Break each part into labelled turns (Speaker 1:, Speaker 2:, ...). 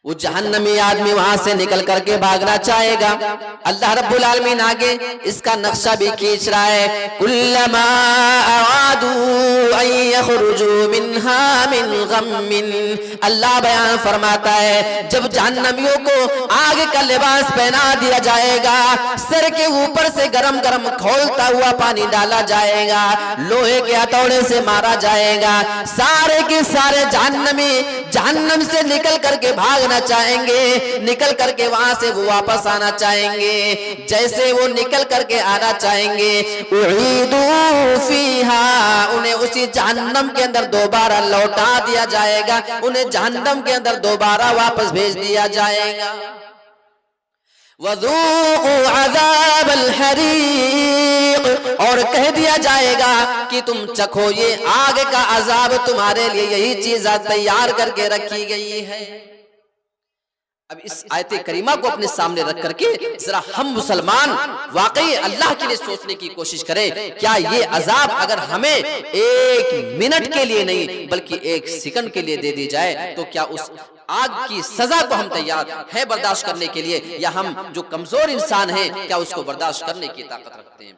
Speaker 1: وہ جہنمی آدمی وہاں سے نکل کر کے بھاگنا چاہے گا. اللہ رب العالمین آگے اس کا نقشہ بھی کھینچ رہا ہے. کلما ارادوا ان یخرجوا منها من غم. اللہ بیان فرماتا ہے جب جہنمیوں کو آگ کا لباس پہنا دیا جائے گا, سر کے اوپر سے گرم گرم کھولتا ہوا پانی ڈالا جائے گا, لوہے کے ہتھوڑے سے مارا جائے گا, سارے کے سارے جہنمی جہنم سے نکل کر کے بھاگنا چاہیں گے, نکل کر کے وہاں سے وہ واپس آنا چاہیں گے. جیسے وہ نکل کر کے آنا چاہیں گے, اعیدوا فیہا, انہیں اسی جہنم کے اندر دوبارہ لوٹا دیا جائے گا, انہیں جہنم کے اندر دوبارہ واپس بھیج دیا جائے گا. وَذُوقُوا عَذَابَ الْحَرِيقِ, اور کہہ دیا جائے گا کہ تم چکھو یہ آگ کا عذاب, تمہارے لیے یہی چیز تیار کر کے رکھی گئی ہے. اب اس آیت کریمہ کو اپنے سامنے رکھ کر کے ذرا ہم مسلمان واقعی اللہ کے لیے سوچنے کی کوشش کریں, کیا یہ عذاب اگر ہمیں ایک منٹ کے لیے نہیں بلکہ ایک سیکنڈ کے لیے دے دی جائے تو کیا اس آگ کی سزا کو ہم تیار ہیں برداشت کرنے کے لیے, یا ہم جو کمزور انسان ہیں کیا اس کو برداشت کرنے کی طاقت رکھتے ہیں؟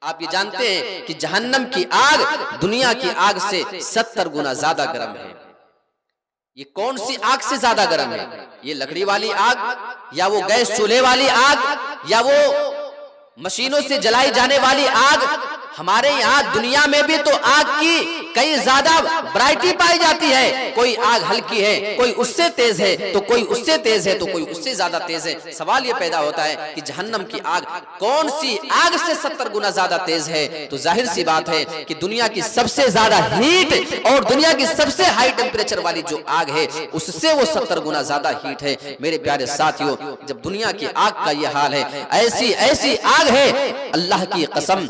Speaker 1: آپ یہ جانتے ہیں کہ جہنم کی آگ دنیا کی آگ سے 70 گنا زیادہ گرم ہے. یہ کون سی آگ سے زیادہ گرم ہے؟ یہ لکڑی والی آگ, یا وہ گیس چولہے والی آگ, یا وہ مشینوں سے جلائی جانے والی آگ؟ ہمارے یہاں دنیا میں بھی تو آگ کی کئی زیادہ ورائٹی پائی جاتی ہے, کوئی آگ ہلکی ہے, کوئی اس سے تیز ہے, تو کوئی اس سے تیز ہے, تو کوئی اس سے زیادہ تیز ہے. سوال یہ پیدا ہوتا ہے کہ جہنم کی آگ کون سی آگ سے 70 گنا زیادہ تیز ہے؟ تو ظاہر سی بات ہے کہ دنیا کی سب سے زیادہ ہیٹ اور دنیا کی سب سے ہائی ٹیمپریچر والی جو آگ ہے اس سے وہ 70 گنا زیادہ ہیٹ ہے. میرے پیارے ساتھیوں, جب دنیا کی آگ کا یہ حال ہے, ایسی ایسی آگ ہے, اللہ کی قسم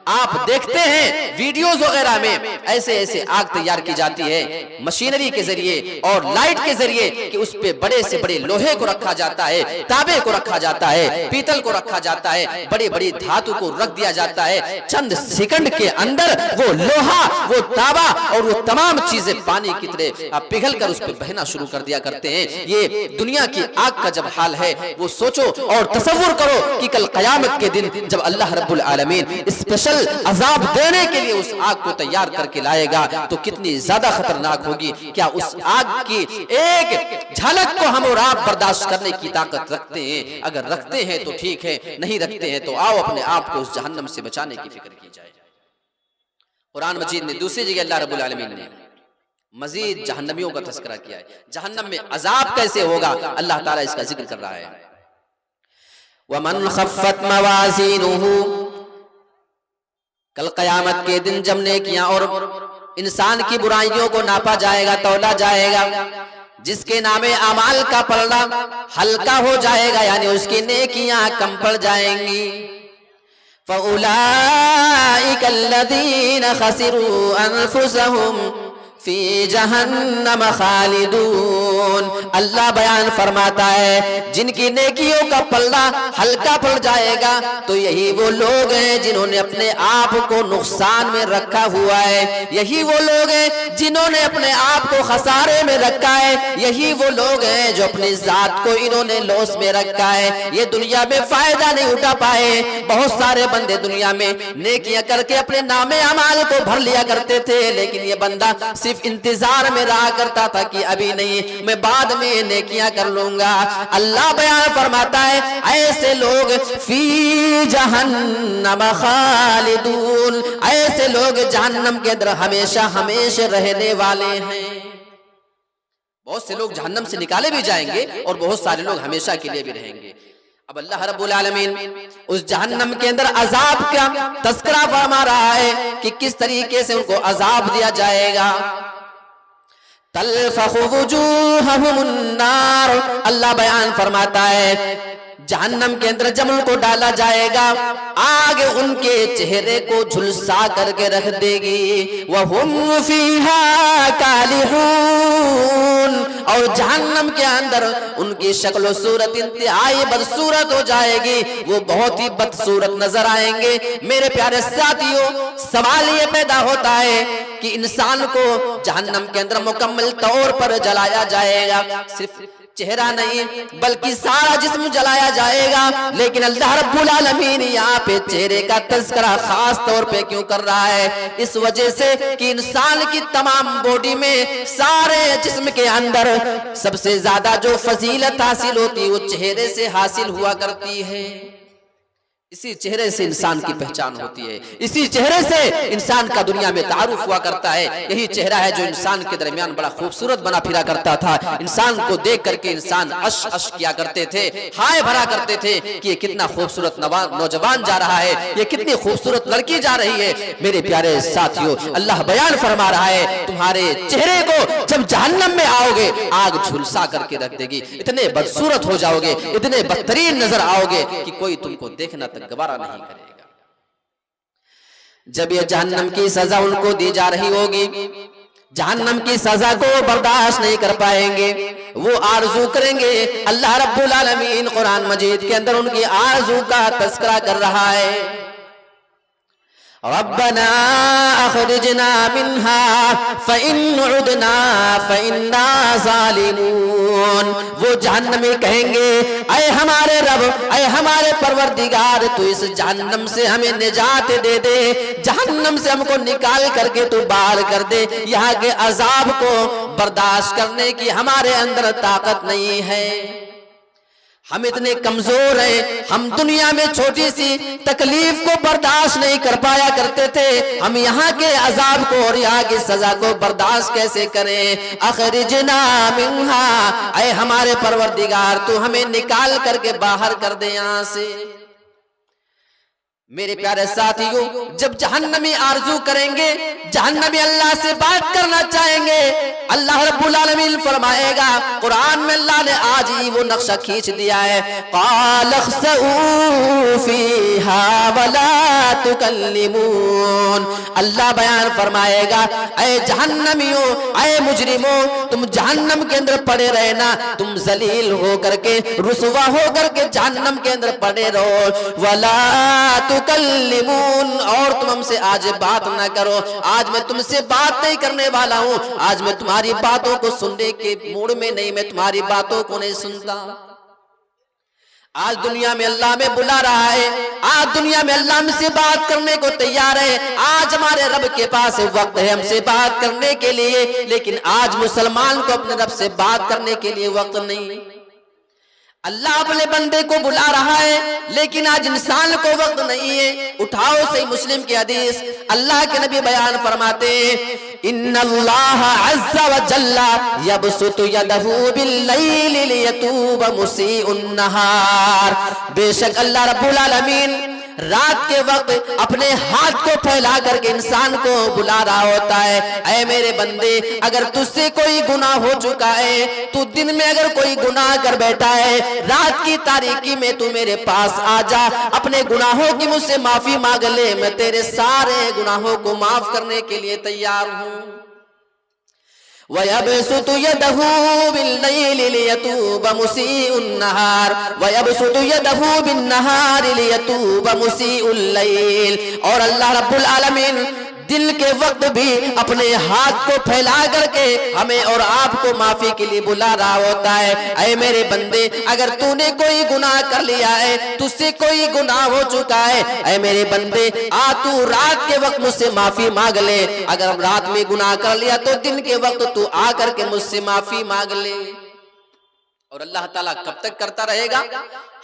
Speaker 1: آپ دیکھتے ہیں ویڈیوز وغیرہ میں ایسے ایسے آگ تیار کی جاتی ہے مشینری کے ذریعے اور لائٹ کے ذریعے کہ اس پہ بڑے سے بڑے لوہے کو رکھا جاتا ہے, تانبے کو رکھا جاتا ہے, پیتل کو رکھا جاتا ہے, بڑی بڑی دھاتو کو رکھ دیا جاتا ہے. چند سیکنڈ کے اندر وہ لوہا, وہ تانبا اور وہ تمام چیزیں پانی کی طرح پگھل کر اس پہ بہنا شروع کر دیا کرتے ہیں. یہ دنیا کی آگ کا جب حال ہے وہ سوچو اور تصور کرو کہ کل قیامت کے دن جب اللہ رب العالمین اسپیشل عذاب دینے کے لیے اس آگ کو تیار کر کے لائے گا تو کتنی زیادہ خطرناک ہوگی. کیا اس آگ کی ایک جھلک کو ہم اور آپ برداشت کرنے کی طاقت رکھتے ہیں؟ اگر رکھتے ہیں تو ٹھیک ہے, نہیں رکھتے ہیں تو آؤ اپنے آپ کو اس جہنم سے بچانے کی فکر کی جائے. قرآن مجید میں دوسری جگہ اللہ رب العالمین نے مزید جہنمیوں کا تذکرہ کیا ہے. جہنم میں عذاب کیسے ہوگا اللہ تعالیٰ اس کا ذکر کر رہا ہے. وَمَنْ خَفَّتْ مَوَازِينُهُ, کل قیامت کے دن جب نیکیاں اور انسان کی برائیوں کو ناپا جائے گا, تولا جائے گا, جس کے نام اعمال کا پلڑا ہلکا ہو جائے گا, یعنی اس کی نیکیاں کم پڑ جائیں گی. فَأُولَئِكَ الَّذِينَ خَسِرُوا أَنفُسَهُمْ فی جہنم خالدون. اللہ بیان فرماتا ہے جن کی نیکیوں کا پلڑا ہلکا پڑ جائے گا تو یہی وہ لوگ ہیں جنہوں نے اپنے آپ کو نقصان میں رکھا ہوا ہے, یہی وہ لوگ ہیں جنہوں نے اپنے آپ کو خسارے میں رکھا ہے, یہی وہ لوگ ہیں جو اپنی ذات کو انہوں نے لوس میں رکھا ہے, یہ دنیا میں فائدہ نہیں اٹھا پائے. بہت سارے بندے دنیا میں نیکیاں کر کے اپنے نام اعمال کو بھر لیا کرتے تھے, لیکن یہ بندہ صرف انتظار میں رہا کرتا تھا کہ ابھی نہیں, میں بعد میں نیکیاں کر لوں گا. اللہ بیان فرماتا ہے ایسے لوگ فی جہنم خالدون, ایسے لوگ جہنم کے اندر ہمیشہ ہمیشہ رہنے والے ہیں. بہت سے لوگ جہنم سے نکالے بھی جائیں گے اور بہت سارے لوگ ہمیشہ کے لیے بھی رہیں گے. اب اللہ رب العالمین اس جہنم کے اندر عذاب کا تذکرہ فرما رہا ہے کہ کس طریقے سے ان کو عذاب دیا جائے گا. تلفح وجوہہم النار, اللہ بیان فرماتا ہے جہنم کے اندر جب ان کو ڈالا جائے گا آگ ان کے چہرے کو جھلسا کر کے رکھ دے گی. وَهُمْ فِيهَا كَالِحُونَ, اور جہنم کے اندر ان کی شکل و صورت انتہائی بدصورت ہو جائے گی, وہ بہت ہی بدصورت نظر آئیں گے. میرے پیارے ساتھیوں, سوال یہ پیدا ہوتا ہے کہ انسان کو جہنم کے اندر مکمل طور پر جلایا جائے گا, صرف چہرہ نہیں بلکہ سارا جسم جلایا جائے گا، لیکن اللہ رب العالمین یہاں پہ چہرے کا تذکرہ خاص طور پہ کیوں کر رہا ہے؟ اس وجہ سے کہ انسان کی تمام باڈی میں، سارے جسم کے اندر سب سے زیادہ جو فضیلت حاصل ہوتی ہے وہ چہرے سے حاصل ہوا کرتی ہے۔ اسی چہرے سے انسان کی پہچان ہوتی ہے، اسی چہرے سے انسان کا دنیا میں تعارف ہوا کرتا ہے۔ یہی چہرہ ہے جو انسان کے درمیان بڑا خوبصورت بنا پھرا کرتا تھا۔ انسان کو دیکھ کر کے انسان عش عش کیا کرتے تھے، ہائے بھرا کرتے تھے کہ یہ کتنا خوبصورت نوجوان جا رہا ہے، یہ کتنی خوبصورت لڑکی جا رہی ہے۔ میرے پیارے ساتھیو، اللہ بیان فرما رہا ہے تمہارے چہرے کو جب جہنم میں آؤ گے آگ جھلسا کر کے رکھ دے گی، اتنے بدصورت ہو جاؤ گے، اتنے بدترین نظر آؤ گے کہ کوئی تم کو دیکھنا تک گوارا نہیں کرے گا۔ جب یہ جہنم کی سزا ان کو دی جا رہی ہوگی، جہنم کی سزا کو برداشت نہیں کر پائیں گے، وہ آرزو کریں گے۔ اللہ رب العالمین قرآن مجید کے اندر ان کی آرزو کا تذکرہ کر رہا ہے، ربنا اخرجنا منها فإن عدنا فإنا ظالمون۔ وہ جہنمی کہیں گے اے ہمارے رب، اے ہمارے پروردگار، تو اس جہنم سے ہمیں نجات دے دے، جہنم سے ہم کو نکال کر کے تو باہر کر دے، یہاں کے عذاب کو برداشت کرنے کی ہمارے اندر طاقت نہیں ہے، ہم اتنے کمزور ہیں، ہم دنیا میں چھوٹی سی تکلیف کو برداشت نہیں کر پایا کرتے تھے، ہم یہاں کے عذاب کو اور یہاں کی سزا کو برداشت کیسے کریں؟ اخرجنا منہا، اے ہمارے پروردگار تو ہمیں نکال کر کے باہر کر دے یہاں سے۔ میرے پیارے ساتھیوں، جب جہنمی آرزو کریں گے، جہنمی اللہ سے بات کرنا چاہیں گے، اللہ رب العالمین فرمائے گا، قرآن میں اللہ نے آج ہی وہ نقشہ کھینچ دیا ہے، قال اخسئوا فیہا ولا تکلمون۔ اللہ بیان فرمائے گا اے جہنمیوں، اے مجرموں، تم جہنم کے اندر پڑے رہنا، تم ذلیل ہو کر کے، رسوا ہو کر کے جہنم کے اندر پڑے رہو، ولا تکلمون، اور تم ہم سے آج بات نہ کرو، آج میں تم سے بات نہیں کرنے والا ہوں، آج میں تمہاری باتوں کو سننے کے موڈ میں نہیں، میں تمہاری باتوں کو نہیں سنتا۔ آج دنیا میں اللہ میں بلا رہا ہے، آج دنیا میں اللہ ہم سے بات کرنے کو تیار ہے، آج ہمارے رب کے پاس وقت ہے ہم سے بات کرنے کے لیے، لیکن آج مسلمان کو اپنے رب سے بات کرنے کے لیے وقت نہیں۔ اللہ اپنے بندے کو بلا رہا ہے، لیکن آج انسان کو وقت نہیں ہے۔ اٹھاؤ صحیح مسلم کی حدیث، اللہ کے نبی بیان فرماتے ہیں، ان اللہ عز وجل یبسط یدہ باللیل لیتوب مسیء النہار، بے شک اللہ رب العالمین رات کے وقت اپنے ہاتھ کو پھیلا کر کے انسان کو بلا رہا ہوتا ہے، اے میرے بندے، اگر تجھ سے کوئی گناہ ہو چکا ہے، تو دن میں اگر کوئی گناہ کر بیٹھا ہے، رات کی تاریکی میں تو میرے پاس آ جا، اپنے گناہوں کی مجھ سے معافی مانگ لے، میں تیرے سارے گناہوں کو معاف کرنے کے لیے تیار ہوں۔ وَيَبْسُطُ يَدَهُ بِاللَّيْلِ لِيَتُوبَ مُسِيءُ النَّهَارِ وَيَبْسُطُ يَدَهُ بِالنَّهَارِ لِيَتُوبَ مُسِيءُ اللَّيْلِ، اور اللہ رب العالمین دن کے وقت بھی اپنے ہاتھ کو پھیلا کر کے ہمیں اور آپ کو معافی کے لیے بلا رہا ہوتا ہے، اے میرے بندے، اگر تو نے کوئی گناہ کر لیا ہے، تجھ سے کوئی گناہ ہو چکا ہے، اے میرے بندے، تو رات کے وقت مجھ سے معافی مانگ لے، اگر رات میں گناہ کر لیا تو دن کے وقت تو آ کر کے مجھ سے معافی مانگ لے۔ اور اللہ تعالیٰ کب تک کرتا رہے گا؟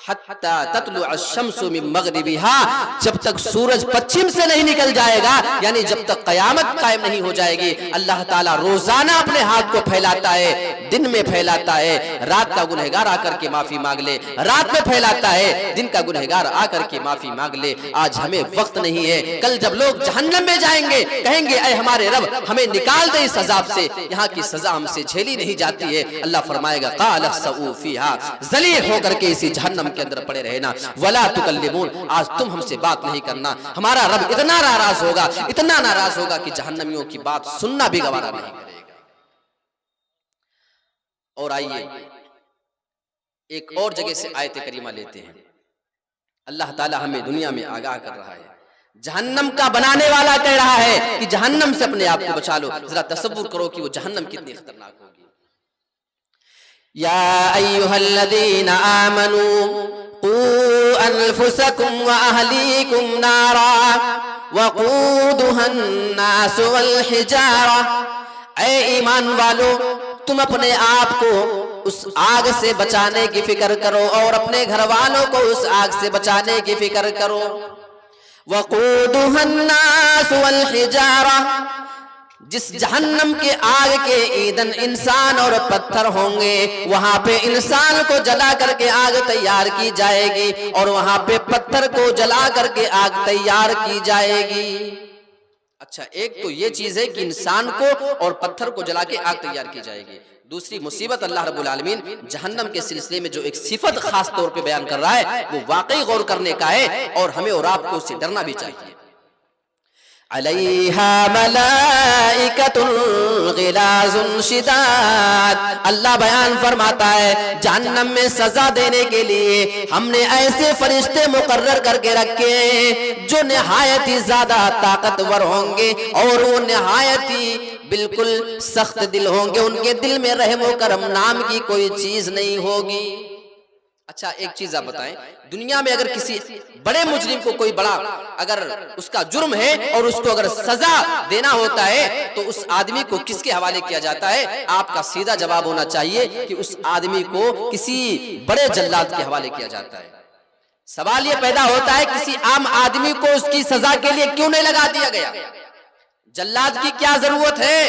Speaker 1: حتی تطلع الشمس من مغربها، جب تک سورج پچھم سے نہیں نکل جائے گا، یعنی جب تک قیامت قائم نہیں ہو جائے گی۔ اللہ تعالیٰ روزانہ اپنے ہاتھ کو پھیلاتا ہے، دن میں پھیلاتا ہے، رات کا گنہگار آ کر کے معافی مانگ لے، رات میں پھیلاتا ہے، دن کا گنہگار آ کر کے معافی مانگ لے۔ آج ہمیں وقت نہیں ہے، کل جب لوگ جہنم میں جائیں گے کہیں گے اے ہمارے رب ہمیں نکال دے اس عذاب سے، یہاں کی سزا ہم سے جھیلی نہیں جاتی ہے۔ اللہ فرمائے گا قال اخسئوا فیہا، ذلیل ہو کر کے اسی جہنم کے اندر پڑے رہنا، ولا تکلمون، آج تم ہم سے بات نہیں کرنا۔ ہمارا رب اتنا ناراض ہوگا، اتنا ناراض ہوگا کہ جہنمیوں کی بات سننا بھی گوارا نہیں کرے گا۔ اور آئیے ایک اور جگہ سے آیت کریمہ لیتے ہیں، اللہ تعالی ہمیں دنیا میں آگاہ کر رہا ہے، جہنم کا بنانے والا کہہ رہا ہے کہ جہنم سے اپنے آپ کو بچا لو۔ ذرا تصور کرو کہ وہ جہنم کتنی خطرناک ہوگی۔ یا ایھا الذین آمنوا قوا انفسکم واہلیکم نارا وقودها الناس والحجارہ، اے ایمان والو تم اپنے آپ کو اس آگ سے بچانے کی فکر کرو اور اپنے گھر والوں کو اس آگ سے بچانے کی فکر کرو۔ وقودها الناس والحجارہ، جس جہنم کے آگ کے ایندھن انسان اور پتھر ہوں گے، وہاں پہ انسان کو جلا کر کے آگ تیار کی جائے گی اور وہاں پہ پتھر کو جلا کر کے آگ تیار کی جائے گی۔ اچھا، ایک تو یہ چیز ہے کہ انسان کو اور پتھر کو جلا کے آگ تیار کی جائے گی۔ دوسری مصیبت اللہ رب العالمین جہنم کے سلسلے میں جو ایک صفت خاص طور پہ بیان کر رہا ہے وہ واقعی غور کرنے کا ہے اور ہمیں اور آپ کو اس سے ڈرنا بھی چاہیے۔ علیہا ملائکۃ غلاظ شداد، اللہ بیان فرماتا ہے جہنم میں سزا دینے کے لیے ہم نے ایسے فرشتے مقرر کر کے رکھے ہیں جو نہایت ہی زیادہ طاقتور ہوں گے اور وہ نہایت ہی بالکل سخت دل ہوں گے، ان کے دل میں رحم و کرم نام کی کوئی چیز نہیں ہوگی۔ اچھا، ایک چیز آپ بتائیں، دنیا میں اگر کسی بڑے مجرم کو کوئی بڑا اگر اس کا جرم ہے اور اس کو اگر سزا دینا ہوتا ہے تو اس آدمی کو کس کے حوالے کیا جاتا ہے؟ آپ کا سیدھا جواب ہونا چاہیے کہ اس آدمی کو کسی بڑے جلاد کے حوالے کیا جاتا ہے۔ سوال یہ پیدا ہوتا ہے کسی عام آدمی کو اس کی سزا کے لیے کیوں نہیں لگا دیا گیا؟ جلاد کی کیا ضرورت ہے؟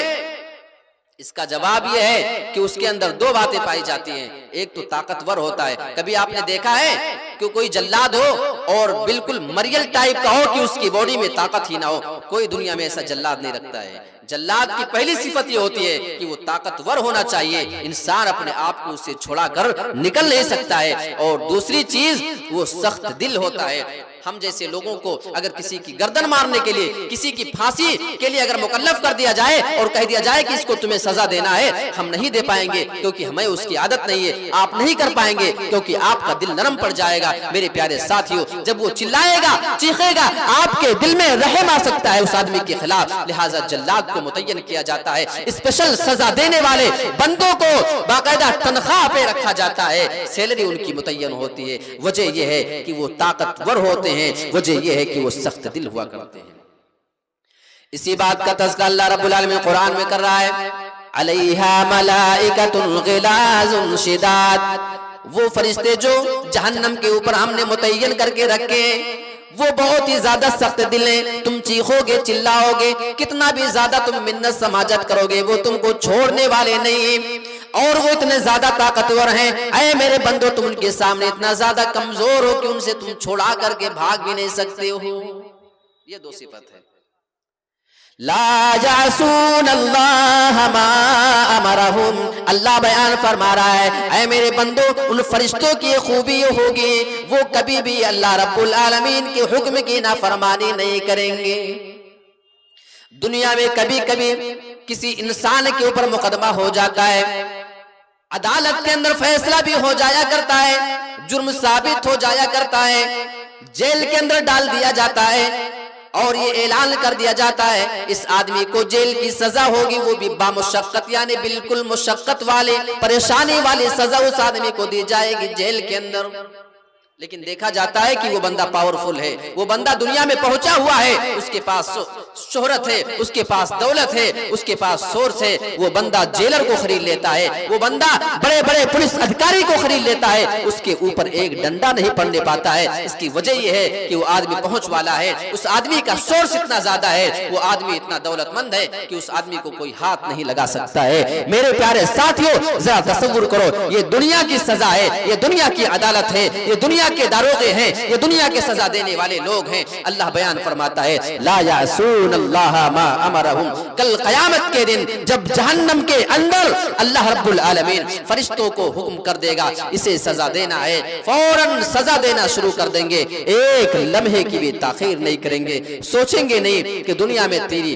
Speaker 1: اس کا جواب یہ ہے کہ اس کے اندر دو باتیں پائی جاتی ہیں، ایک تو طاقتور ہوتا ہے۔ کبھی آپ نے دیکھا ہے کہ کوئی جلاد ہو اور بالکل مریل ٹائپ کا ہو کہ اس کی باڈی میں طاقت ہی نہ ہو؟ کوئی دنیا میں ایسا جلاد نہیں رکھتا ہے۔ جلاد کی پہلی صفت یہ ہوتی ہے کہ وہ طاقتور ہونا چاہیے، انسان اپنے آپ کو اس سے چھڑا کر نکل نہیں سکتا ہے، اور دوسری چیز وہ سخت دل ہوتا ہے۔ ہم جیسے لوگوں کو اگر کسی کی گردن مارنے کے لیے، کسی کی پھانسی کے لیے اگر مکلف کر دیا جائے اور کہہ دیا جائے کہ اس کو تمہیں سزا دینا ہے، ہم نہیں دے پائیں گے کیونکہ ہمیں اس کی عادت نہیں ہے۔ آپ نہیں کر پائیں گے کیونکہ آپ کا دل نرم پڑ جائے گا۔ میرے پیارے ساتھیوں، جب وہ چلائے گا، چیخے گا، آپ کے دل میں رحم آ سکتا ہے اس آدمی کے خلاف، لہٰذا جلاد کو متعین کیا جاتا ہے۔ اسپیشل سزا دینے والے بندوں کو باقاعدہ تنخواہ پہ رکھا جاتا ہے، سیلری ان کی متعین ہوتی ہے۔ وجہ یہ ہے کہ وہ طاقتور ہوتے ہیں، وجہ یہ ہے کہ وہ سخت دل ہوا کرتے ہیں۔ اسی بات کا تذکرہ اللہ رب العالمین قرآن میں کر رہا ہے، علیہا ملائکۃ غلاظ شداد، وہ فرشتے جو جہنم کے اوپر ہم نے متعین کر کے رکھے وہ بہت ہی زیادہ سخت دل ہیں۔ تم چیخو گے، چلاؤ گے، کتنا بھی زیادہ تم منت سماجت کرو گے، وہ تم کو چھوڑنے والے نہیں، اور وہ اتنے زیادہ طاقتور ہیں۔ اے میرے بندو، تم ان کے سامنے اتنا زیادہ کمزور ہو کہ ان سے تم چھوڑا کر کے بھاگ بھی نہیں سکتے ہو۔ یہ دو صفت ہے۔ لا یعصون اللہ ما امرہم، اللہ بیان فرما رہا ہے اے میرے بندو، ان فرشتوں کی خوبی یہ ہوگی وہ کبھی بھی اللہ رب العالمین کے حکم کی نافرمانی نہیں کریں گے۔ دنیا میں کبھی کبھی کسی انسان کے اوپر مقدمہ ہو جاتا ہے، عدالت کے اندر فیصلہ بھی ہو جایا کرتا ہے، جرم ثابت ہو جایا کرتا ہے، جیل کے اندر ڈال دیا جاتا ہے اور یہ اعلان کر دیا جاتا ہے اس آدمی کو جیل کی سزا ہوگی، وہ بھی بامشقت، یعنی بالکل مشقت والی، پریشانی والی سزا اس آدمی کو دی جائے گی جیل کے اندر۔ لیکن دیکھا جاتا ہے کہ وہ بندہ پاورفل ہے، وہ بندہ دنیا میں پہنچا ہوا ہے، اس کے پاس شہرت ہے، اس کے پاس دولت ہے، اس کے پاس سورس ہے، وہ بندہ جیلر کو خرید لیتا ہے، وہ بندہ بڑے بڑے پولیس ادھیکاری کو خرید لیتا ہے، اس کے اوپر ایک ڈنڈا نہیں پڑنے پاتا ہے۔ اس کی وجہ یہ ہے کہ وہ آدمی پہنچ والا ہے، اس آدمی کا سورس اتنا زیادہ ہے، وہ آدمی اتنا دولت مند ہے کہ اس آدمی کو کوئی ہاتھ نہیں لگا سکتا ہے۔ میرے پیارے ساتھیوں، ذرا تصور کرو، یہ دنیا کی سزا ہے، یہ دنیا کی عدالت ہے، یہ دنیا کے داروغے ہیں، یہ دنیا کے سزا دینے والے لوگ ہیں۔ اللہ بیان فرماتا ہے لا یعصون اللہ ما امرہم، کل قیامت کے دن جب جہنم کے اندر اللہ رب العالمین فرشتوں کو حکم کر دے گا اسے سزا دینا ہے، فوراً سزا دینا شروع کر دیں گے، ایک لمحے کی بھی تاخیر نہیں کریں گے، سوچیں گے نہیں کہ دنیا میں تیری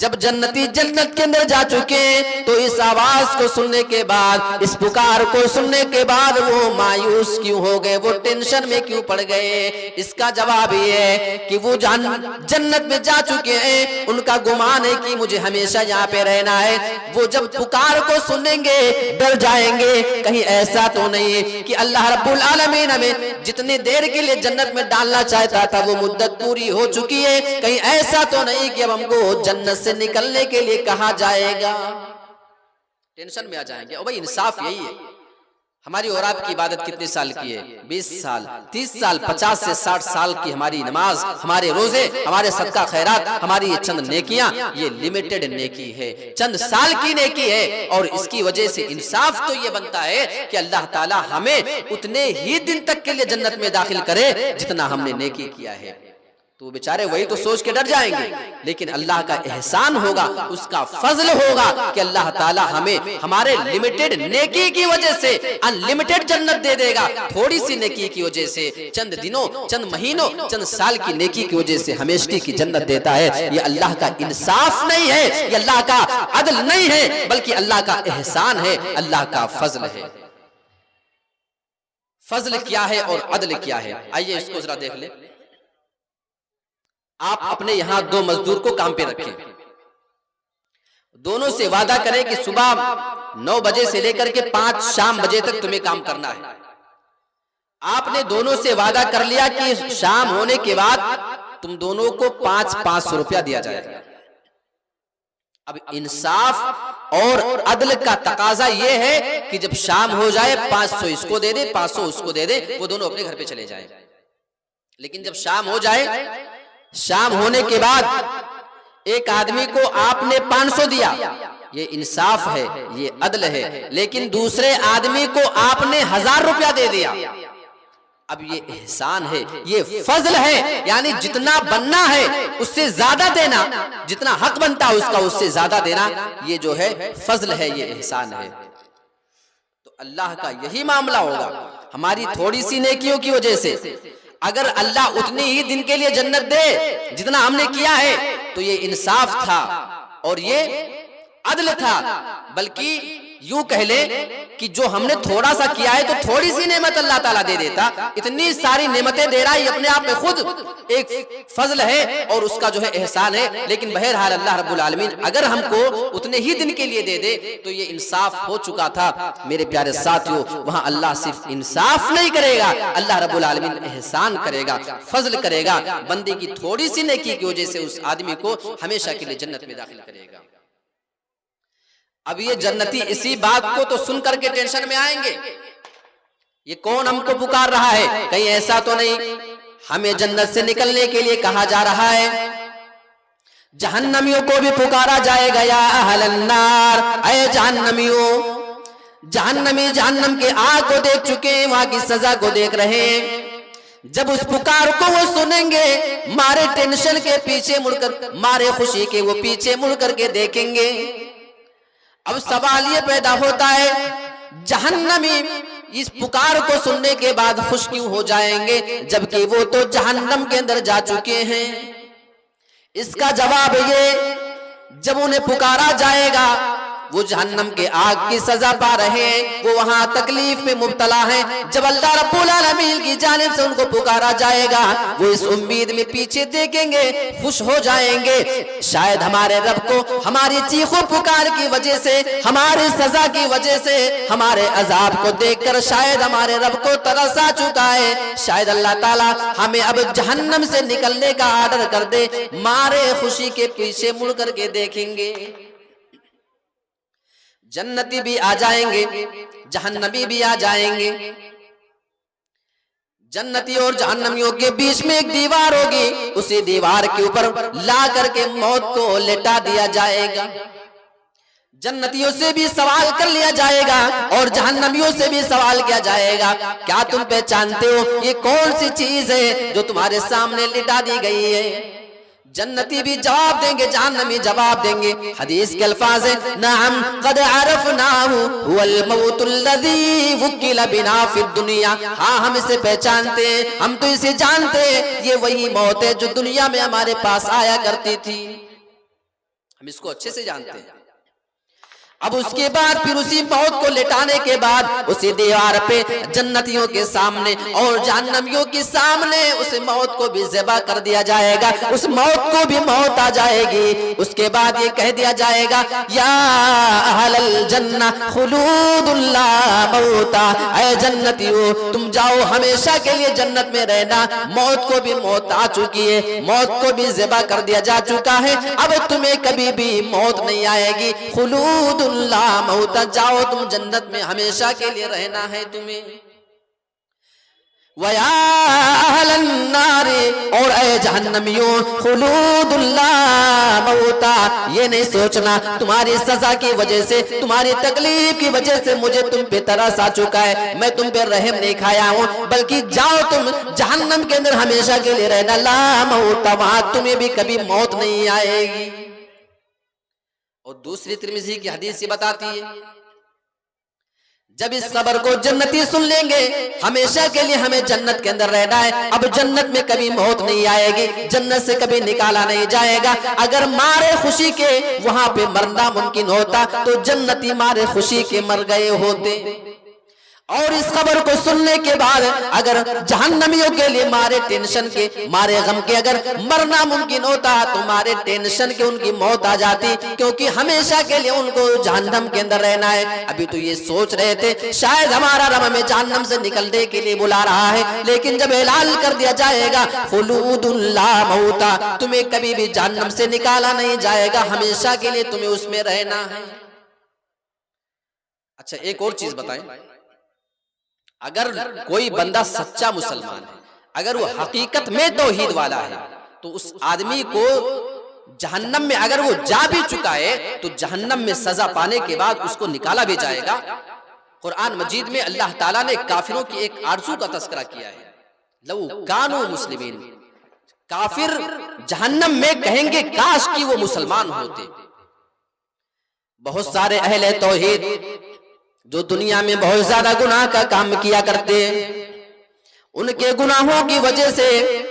Speaker 1: جب جنتی جنت کے اندر جا چکے تو اس آواز کو سننے کے بعد، اس پکار کو سننے کے بعد وہ مایوس کیوں ہو گئے، وہ ٹینشن میں کیوں پڑ گئے؟ اس کا جواب یہ ہے کہ وہ جنت میں جا چکے ہیں، ان کا گمان ہے کہ مجھے ہمیشہ یہاں پہ رہنا ہے۔ وہ جب پکار کو سنیں گے ڈر جائیں گے، کہیں ایسا تو نہیں کہ اللہ رب العالمین ہمیں جتنی دیر کے لیے جنت میں ڈالنا چاہتا تھا وہ مدت پوری ہو چکی ہے، کہیں ایسا تو نہیں کہ اب ہم کو جنت سے نکلنے کے لیے کہا جائے گا؟ ٹینشن میں آ جائیں گے۔ اور بھائی انصاف یہی ہے، ہماری اور آپ کی عبادت کتنے سال کی ہے؟ 20 سال، 30 سال، 50 سے 60 سال کی ہماری نماز، ہمارے روزے، ہمارے صدقہ خیرات، ہماری یہ چند نیکیاں، یہ لیمیٹڈ نیکی ہے، چند سال کی نیکی ہے، اور اس کی وجہ سے انصاف تو یہ بنتا ہے کہ اللہ تعالی ہمیں اتنے ہی دن تک کے لیے جنت میں داخل کرے جتنا ہم نے نیکی کیا ہے۔ تو بیچارے وہی تو سوچ کے ڈر جائیں گے، لیکن اللہ کا احسان ہوگا، اس کا فضل ہوگا کہ اللہ تعالی ہمیں ہمارے لمیٹڈ نیکی کی وجہ سے ان لمیٹڈ جنت دے دے گا، تھوڑی سی نیکی کی وجہ سے، چند دنوں، چند مہینوں، چند سال کی نیکی کی وجہ سے ہمیشگی کی جنت دیتا ہے۔ یہ اللہ کا انصاف نہیں ہے، یہ اللہ کا عدل نہیں ہے، بلکہ اللہ کا احسان ہے، اللہ کا فضل ہے۔ فضل کیا ہے اور عدل کیا ہے؟ آئیے اس کو ذرا دیکھ لیں۔ آپ اپنے یہاں 2 مزدور کو کام پہ رکھیں، دونوں سے وعدہ کریں کہ صبح 9 بجے سے لے کر کے 5 شام بجے تک تمہیں کام کرنا ہے۔ آپ نے دونوں سے وعدہ کر لیا کہ شام ہونے کے بعد تم دونوں کو 500 روپیہ دیا جائے گا۔ اب انصاف اور عدل کا تقاضا یہ ہے کہ جب شام ہو جائے 500 اس کو دے دے، 500 اس کو دے دے، وہ دونوں اپنے گھر پہ چلے جائیں۔ لیکن جب شام ہو جائے، شام ہونے کے بعد ایک آدمی کو آپ نے 500 دیا، یہ انصاف ہے، یہ عدل ہے، لیکن دوسرے آدمی کو آپ نے 1000 روپیہ دے دیا، اب یہ احسان ہے، یہ فضل ہے، یعنی جتنا بننا ہے اس سے زیادہ دینا، جتنا حق بنتا ہے اس کا اس سے زیادہ دینا، یہ جو ہے فضل ہے، یہ احسان ہے۔ تو اللہ کا یہی معاملہ ہوگا، ہماری تھوڑی سی نیکیوں کی وجہ سے اگر اللہ اتنی ہی دن کے لیے جنت دے جتنا ہم نے کیا ہے تو یہ انصاف تھا اور یہ عدل تھا، بلکہ یوں کہہ لیں کہ جو ہم نے تھوڑا سا کیا ہے تو تھوڑی سی نعمت اللہ تعالیٰ دے دیتا، اتنی ساری نعمتیں دے رہا ہے، یہ اپنے آپ میں خود ایک فضل ہے اور اس کا جو ہے احسان ہے۔ لیکن بہرحال اللہ رب العالمین اگر ہم کو اتنے ہی دن کے لیے دے دے تو یہ انصاف ہو چکا تھا۔ میرے پیارے ساتھیو، وہاں اللہ صرف انصاف نہیں کرے گا، اللہ رب العالمین احسان کرے گا، فضل کرے گا، بندے کی تھوڑی سی نیکی کی وجہ سے اس آدمی کو ہمیشہ کے لیے جنت میں داخل کرے گا۔ اب یہ جنتی اسی بات کو تو سن کر کے ٹینشن میں آئیں گے، یہ کون ہم کو پکار رہا ہے؟ کہیں ایسا تو نہیں ہمیں جنت سے نکلنے کے لیے کہا جا رہا ہے؟ جہنمیوں کو بھی پکارا جائے گا، یا اہل النار، اے جہنمیوں۔ جہنمی جہنم کے آگ کو دیکھ چکے ہیں، وہاں کی سزا کو دیکھ رہے ہیں۔ جب اس پکار کو وہ سنیں گے، مارے ٹینشن کے پیچھے مڑ کر، مارے خوشی کے وہ پیچھے مڑ کر کے دیکھیں گے۔ اب سوال یہ پیدا ہوتا ہے، جہنمی اس پکار کو سننے کے بعد خوش کیوں ہو جائیں گے جبکہ وہ تو جہنم کے اندر جا چکے ہیں؟ اس کا جواب یہ، جب انہیں پکارا جائے گا وہ جہنم کے آگ کی سزا پا رہے ہیں، وہ وہاں تکلیف میں مبتلا ہیں، جب اللہ رب العالمین کی جانب سے ان کو پکارا جائے گا وہ اس امید میں پیچھے دیکھیں گے، خوش ہو جائیں گے، شاید ہمارے رب کو ہماری چیخ و پکار کی وجہ سے، ہماری سزا کی وجہ سے، ہمارے عذاب کو دیکھ کر شاید ہمارے رب کو ترس آ چکا ہے، شاید اللہ تعالی ہمیں اب جہنم سے نکلنے کا آرڈر کر دے، مارے خوشی کے پیچھے مڑ کر کے دیکھیں گے۔ جنتی بھی آ جائیں گے، جہنمی بھی آ جائیں گے، جنتی اور جہنمیوں کے بیچ میں ایک دیوار ہوگی، اسی دیوار کے اوپر لا کر کے موت کو لٹا دیا جائے گا۔ جنتیوں سے بھی سوال کر لیا جائے گا اور جہنمیوں سے بھی سوال کیا جائے گا، کیا تم پہچانتے ہو یہ کون سی چیز ہے جو تمہارے سامنے لٹا دی گئی ہے؟ جنتی بھی جواب دیں گے، جہنمی جواب دیں گے، حدیث کے الفاظ ہیں، نعم قد عرفناہ هو الموت الذی وکل بنا فی الدنیا، ہاں ہم اسے پہچانتے ہیں، ہم تو اسے جانتے ہیں، یہ وہی موت ہے جو دنیا میں ہمارے پاس آیا کرتی تھی۔ ہم اس کو اچھے سے جانتے ہیں۔ اب اس کے بعد پھر اسی موت کو لٹانے کے بعد اسی دیوار پہ جنتیوں کے سامنے اور جہنمیوں کے سامنے اس موت کو بھی ذبح کر دیا جائے گا، اس موت کو بھی موت آ جائے گی۔ اس کے بعد یہ کہہ دیا جائے گا یا اہل الجنہ خلود لا موتا، اے جنتیوں تم جاؤ ہمیشہ کے لیے جنت میں رہنا، موت کو بھی موت آ چکی ہے، موت کو بھی ذبح کر دیا جا چکا ہے، اب تمہیں کبھی بھی موت نہیں آئے گی، خلود لا موت، جاؤ تم جنت میں ہمیشہ کے لیے رہنا ہے تمہیں۔ وَيَا أَهْلَ النَّارِ، اور اے جہنمیوں خلود لا موت، یہ نہیں سوچنا تمہاری سزا کی وجہ سے، تمہاری تکلیف کی وجہ سے مجھے تم پہ ترس آ چکا ہے، میں تم پہ رحم نہیں کھایا ہوں، بلکہ جاؤ تم جہنم کے اندر ہمیشہ کے لیے رہنا، لا موت، وہاں تمہیں بھی کبھی موت نہیں آئے گی۔ اور دوسری ترمذی کی حدیث یہ بتاتی ہے جب اس خبر کو جنتی سن لیں گے ہمیشہ کے لیے ہمیں جنت کے اندر رہنا ہے، اب جنت میں کبھی موت نہیں آئے گی، جنت سے کبھی نکالا نہیں جائے گا، اگر مارے خوشی کے وہاں پہ مرنا ممکن ہوتا تو جنتی مارے خوشی کے مر گئے ہوتے۔ اور اس خبر کو سننے کے بعد اگر جہنمیوں کے لیے مارے ٹینشن کے، مارے غم کے اگر مرنا ممکن ہوتا تو مارے ٹینشن کے ان کی موت آ جاتی، کیونکہ ہمیشہ کے لیے ان کو جہنم کے اندر رہنا ہے۔ ابھی تو یہ سوچ رہے تھے شاید ہمارا رب ہمیں جہنم سے نکلنے کے لیے بلا رہا ہے، لیکن جب اعلان کر دیا جائے گا خلود لا موت، تمہیں کبھی بھی جہنم سے نکالا نہیں جائے گا، ہمیشہ کے لیے تمہیں اس میں رہنا ہے۔ اچھا ایک اور چیز بتائیں، اگر کوئی بندہ سچا مسلمان ہے، اگر وہ حقیقت میں توحید والا ہے، تو اس آدمی کو جہنم میں اگر وہ جا بھی چکا ہے تو جہنم میں سزا پانے کے بعد اس کو نکالا بھی جائے گا۔ قرآن مجید میں اللہ تعالیٰ نے کافروں کی ایک آرزو کا تذکرہ کیا ہے، لو کانوا مسلمین، کافر جہنم میں کہیں گے کاش کہ وہ مسلمان ہوتے۔ بہت سارے اہل توحید جو دنیا میں بہت زیادہ گناہ کا کام کیا کرتے ہیں، ان کے گناہوں کی وجہ سے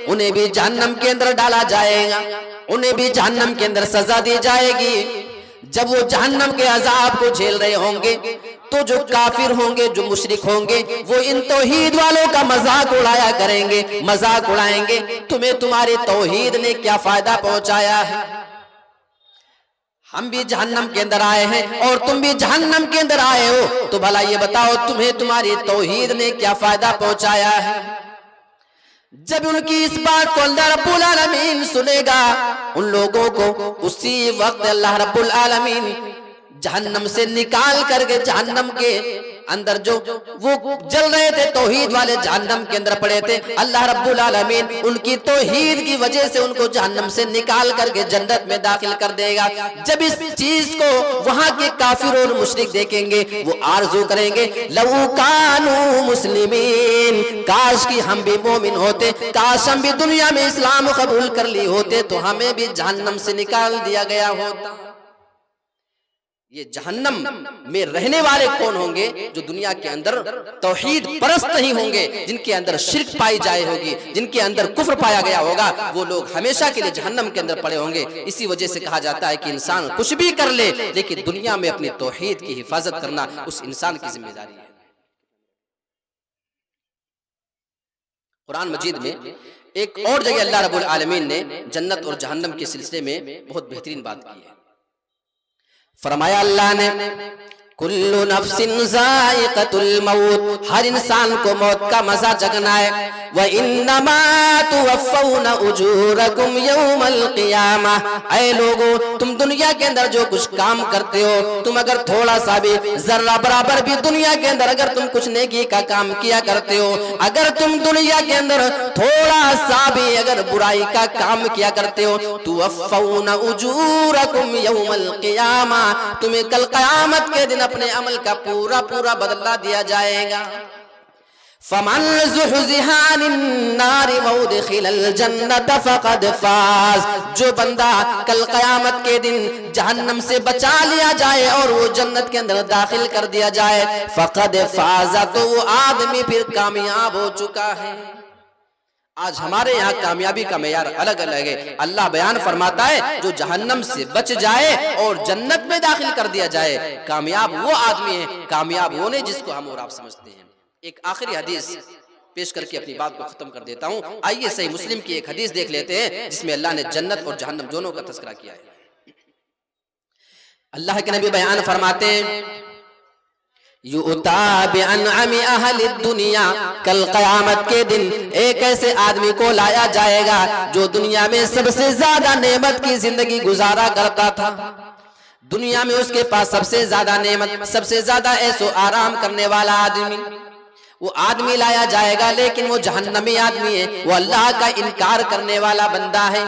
Speaker 1: انہیں بھی جہنم کے اندر ڈالا جائے گا، انہیں بھی جہنم کے اندر سزا دی جائے گی۔ جب وہ جہنم کے عذاب کو جھیل رہے ہوں گے تو جو کافر ہوں گے، جو مشرک ہوں گے، وہ ان توحید والوں کا مذاق اڑایا کریں گے، مذاق اڑائیں گے، تمہیں تمہاری توحید نے کیا فائدہ پہنچایا ہے؟ ہم بھی جہنم کے اندر آئے ہیں اور تم بھی جہنم کے اندر آئے ہو، تو بھلا یہ بتاؤ تمہیں تمہاری توحید نے کیا فائدہ پہنچایا ہے؟ جب ان کی اس بات کو اللہ رب العالمین سنے گا، ان لوگوں کو اسی وقت اللہ رب العالمین جہنم سے نکال کر کے جہنم کے اندر جو وہ جل رہے تھے توحید والے جہنم کے اندر پڑے تھے، اللہ رب العالمین ان کی توحید کی وجہ سے ان کو جہنم سے نکال کر کے جنت میں داخل کر دے گا۔ جب اس چیز کو وہاں کے کافر اور مشرک دیکھیں گے وہ آرزو کریں گے لو کانوا مسلمین، کاش کہ ہم بھی مومن ہوتے، کاش ہم بھی دنیا میں اسلام قبول کر لی ہوتے تو ہمیں بھی جہنم سے نکال دیا گیا ہوتا۔ یہ جہنم میں رہنے والے کون ہوں گے؟ جو دنیا کے اندر توحید پرست نہیں ہوں گے، جن کے اندر شرک پائی جائے ہوگی، جن کے اندر کفر پایا گیا ہوگا، وہ لوگ ہمیشہ کے لیے جہنم کے اندر پڑے ہوں گے۔ اسی وجہ سے کہا جاتا ہے کہ انسان کچھ بھی کر لے لیکن دنیا میں اپنی توحید کی حفاظت کرنا اس انسان کی ذمہ داری ہے۔ قرآن مجید میں ایک اور جگہ اللہ رب العالمین نے جنت اور جہنم کے سلسلے میں بہت بہترین بات کی ہے۔ فرمایا اللہ نے کل نفس ذائقۃ الموت، ہر انسان کو موت کا مزہ چکھنا ہے۔ وَإِنَّمَا تُوَفَّوْنَ أُجُورَكُمْ يَوْمَ الْقِيَامَةِ، اے لوگو تم دنیا کے اندر جو کچھ کام کرتے ہو، تم اگر تھوڑا سا بھی ذرہ برابر بھی دنیا کے اندر اگر تم کچھ نیکی کا کام کیا کرتے ہو، اگر تم دنیا کے اندر تھوڑا سا بھی اگر برائی کا کام کیا کرتے ہو، تُوَفَّوْنَ أُجُورَكُمْ يَوْمَ الْقِيَامَةِ، تمہیں کل قیامت کے دن اپنے عمل کا پورا پورا بدلہ دیا جائے گا۔ فَمَنْ زُحْزِحَ عَنِ النَّارِ وَأُدْخِلَ الْجَنَّةَ فَقَدْ فَازَ، جو بندہ کل قیامت کے دن جہنم سے بچا لیا جائے اور وہ جنت کے اندر داخل کر دیا جائے، فَقَدْ فَازَ، تو وہ آدمی پھر کامیاب ہو چکا ہے۔ آج ہمارے یہاں کامیابی کا معیار الگ الگ ہے. اللہ بیان فرماتا ہے جو جہنم سے بچ جائے اور جنت میں داخل کر دیا جائے، کامیاب وہ آدمی ہے، کامیاب وہ نہیں جس کو ہم اور آپ سمجھتے ہیں. ایک آخری حدیث پیش کر کے اپنی بات کو ختم کر دیتا ہوں. آئیے صحیح مسلم کی ایک حدیث دیکھ لیتے ہیں جس میں اللہ نے جنت اور جہنم دونوں کا تذکرہ کیا ہے. اللہ کے نبی بیان فرماتے ہیں یؤتا بانعم اہل الدنیا، کل قیامت کے دن ایک ایسے آدمی کو لایا جائے گا جو دنیا میں سب سے زیادہ نعمت کی زندگی گزارا کرتا تھا. دنیا میں اس کے پاس سب سے زیادہ نعمت، سب سے زیادہ عیش و آرام کرنے والا آدمی، وہ آدمی لایا جائے گا، لیکن وہ جہنمی آدمی ہے، وہ اللہ کا انکار کرنے والا بندہ ہے.